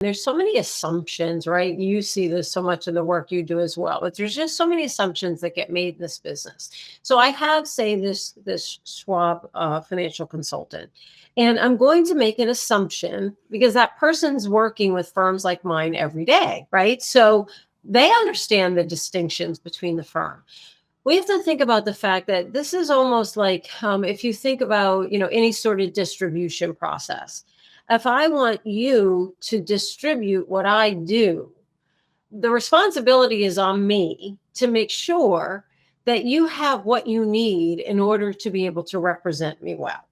There's so many assumptions, right? You see this so much in the work you do as well, but there's just so many assumptions that get made in this business. So I have, say, this Schwab financial consultant, and I'm going to make an assumption because that person's working with firms like mine every day, right? So they understand the distinctions between the firm. We have to think about the fact that this is almost like if you think about any sort of distribution process. If I want you to distribute what I do, the responsibility is on me to make sure that you have what you need in order to be able to represent me well.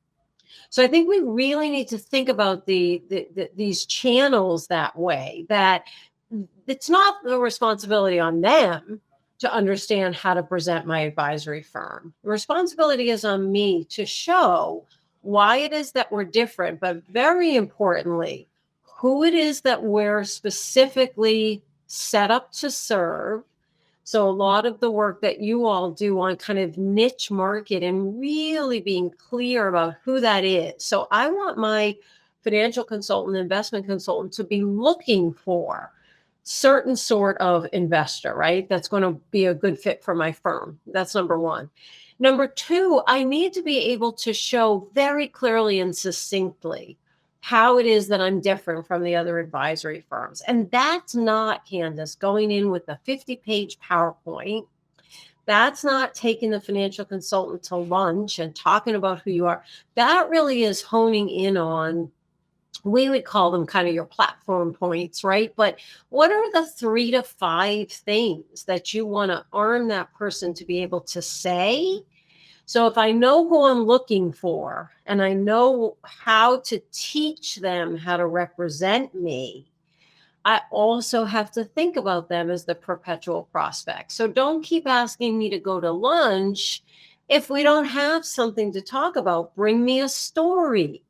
So I think we really need to think about these channels that way, that it's not the responsibility on them to understand how to present my advisory firm. The responsibility is on me to show why it is that we're different, but very importantly, who it is that we're specifically set up to serve. So a lot of the work that you all do on kind of niche market and really being clear about who that is. So I want my financial consultant, investment consultant to be looking for certain sort of investor, right? That's going to be a good fit for my firm. That's number one. Number two, I need to be able to show very clearly and succinctly how it is that I'm different from the other advisory firms. And that's not, Candace, going in with a 50-page PowerPoint. That's not taking the financial consultant to lunch and talking about who you are. That really is honing in on, we would call them kind of your platform points, right? But what are the 3 to 5 things that you want to arm that person to be able to say? So if I know who I'm looking for and I know how to teach them how to represent me, I also have to think about them as the perpetual prospect. So don't keep asking me to go to lunch if we don't have something to talk about. Bring me a story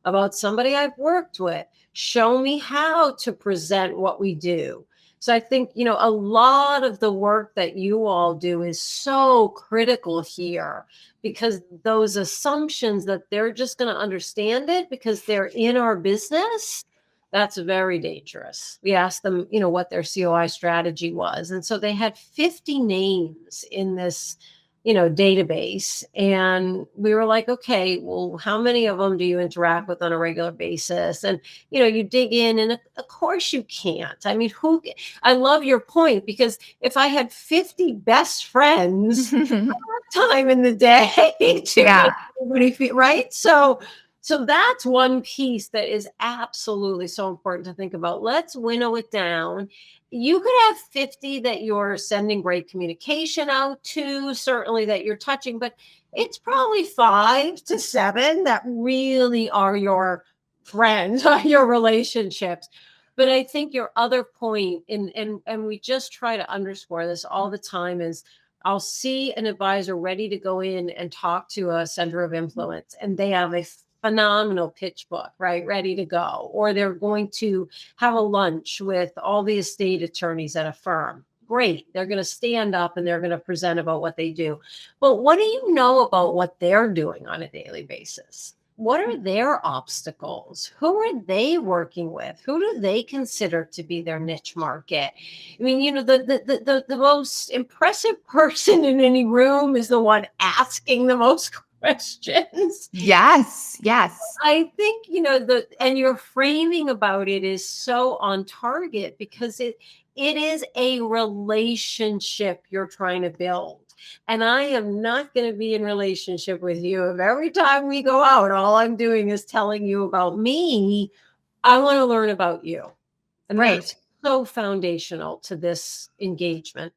about somebody I've worked with. Show me how to present what we do. So I think, a lot of the work that you all do is so critical here, because those assumptions that they're just going to understand it because they're in our business, that's very dangerous. We asked them, what their COI strategy was. And so they had 50 names in this, database. And we were like, okay, well, how many of them do you interact with on a regular basis? And, you dig in, and of course you can't. I mean, I love your point, because if I had 50 best friends, time in the day to Yeah. make everybody feel right. So that's one piece that is absolutely so important to think about. Let's winnow it down. You could have 50 that you're sending great communication out to, certainly that you're touching, but it's probably 5 to 7 that really are your friends, your relationships. But I think your other point, and we just try to underscore this all the time, is I'll see an advisor ready to go in and talk to a center of influence, and they have a phenomenal pitch book, right, ready to go. Or they're going to have a lunch with all the estate attorneys at a firm. Great. They're going to stand up and they're going to present about what they do. But what do you know about what they're doing on a daily basis? What are their obstacles? Who are they working with? Who do they consider to be their niche market? I mean, the most impressive person in any room is the one asking the most questions. Yes. Yes. I think, and your framing about it is so on target, because it is a relationship you're trying to build. And I am not going to be in relationship with you if every time we go out, all I'm doing is telling you about me. I want to learn about you. And Right. that's so foundational to this engagement.